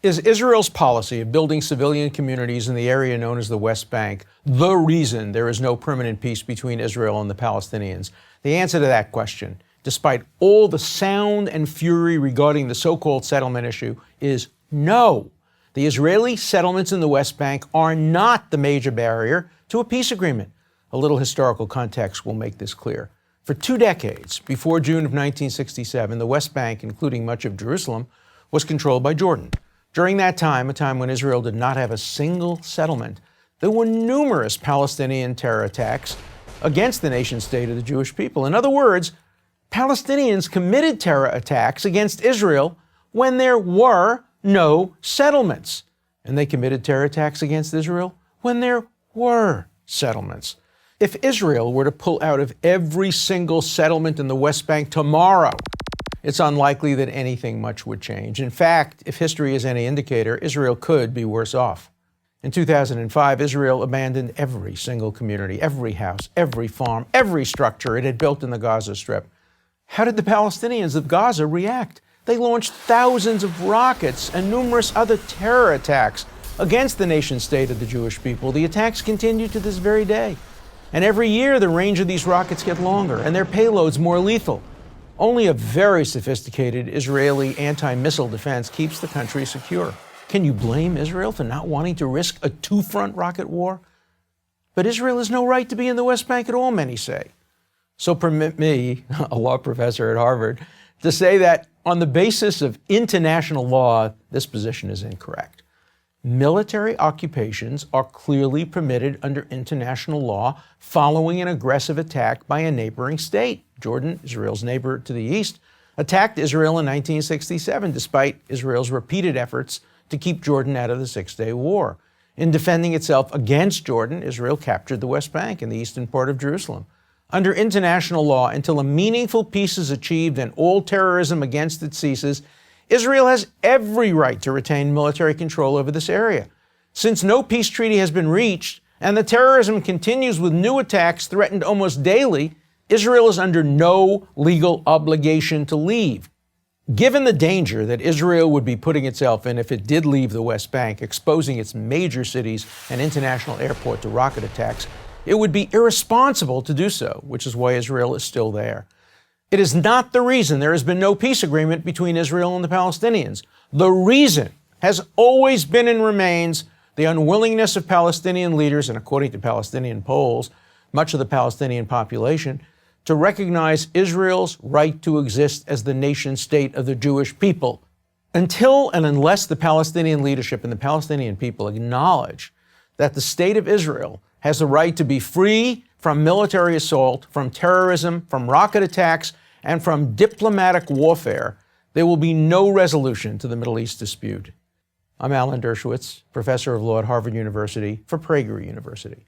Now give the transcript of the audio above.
Is Israel's policy of building civilian communities in the area known as the West Bank the reason there is no permanent peace between Israel and the Palestinians? The answer to that question, despite all the sound and fury regarding the so-called settlement issue, is no. The Israeli settlements in the West Bank are not the major barrier to a peace agreement. A little historical context will make this clear. For 2 decades, before June of 1967, the West Bank, including much of Jerusalem, was controlled by Jordan. During that time, a time when Israel did not have a single settlement, there were numerous Palestinian terror attacks against the nation-state of the Jewish people. In other words, Palestinians committed terror attacks against Israel when there were no settlements. And they committed terror attacks against Israel when there were settlements. If Israel were to pull out of every single settlement in the West Bank tomorrow, it's unlikely that anything much would change. In fact, if history is any indicator, Israel could be worse off. In 2005, Israel abandoned every single community, every house, every farm, every structure it had built in the Gaza Strip. How did the Palestinians of Gaza react? They launched thousands of rockets and numerous other terror attacks against the nation-state of the Jewish people. The attacks continue to this very day. And every year, the range of these rockets get longer and their payloads more lethal. Only a very sophisticated Israeli anti-missile defense keeps the country secure. Can you blame Israel for not wanting to risk a two-front rocket war? But Israel has no right to be in the West Bank at all, many say. So permit me, a law professor at Harvard, to say that on the basis of international law, this position is incorrect. Military occupations are clearly permitted under international law following an aggressive attack by a neighboring state. Jordan, Israel's neighbor to the east, attacked Israel in 1967, despite Israel's repeated efforts to keep Jordan out of the Six-Day War. In defending itself against Jordan, Israel captured the West Bank and the eastern part of Jerusalem. Under international law, until a meaningful peace is achieved and all terrorism against it ceases, Israel has every right to retain military control over this area. Since no peace treaty has been reached and the terrorism continues with new attacks threatened almost daily, Israel is under no legal obligation to leave. Given the danger that Israel would be putting itself in if it did leave the West Bank, exposing its major cities and international airport to rocket attacks, it would be irresponsible to do so, which is why Israel is still there. It is not the reason there has been no peace agreement between Israel and the Palestinians. The reason has always been and remains the unwillingness of Palestinian leaders, and according to Palestinian polls, much of the Palestinian population, to recognize Israel's right to exist as the nation-state of the Jewish people. Until and unless the Palestinian leadership and the Palestinian people acknowledge that the state of Israel has the right to be free from military assault, from terrorism, from rocket attacks, and from diplomatic warfare, there will be no resolution to the Middle East dispute. I'm Alan Dershowitz, professor of law at Harvard University for Prager University.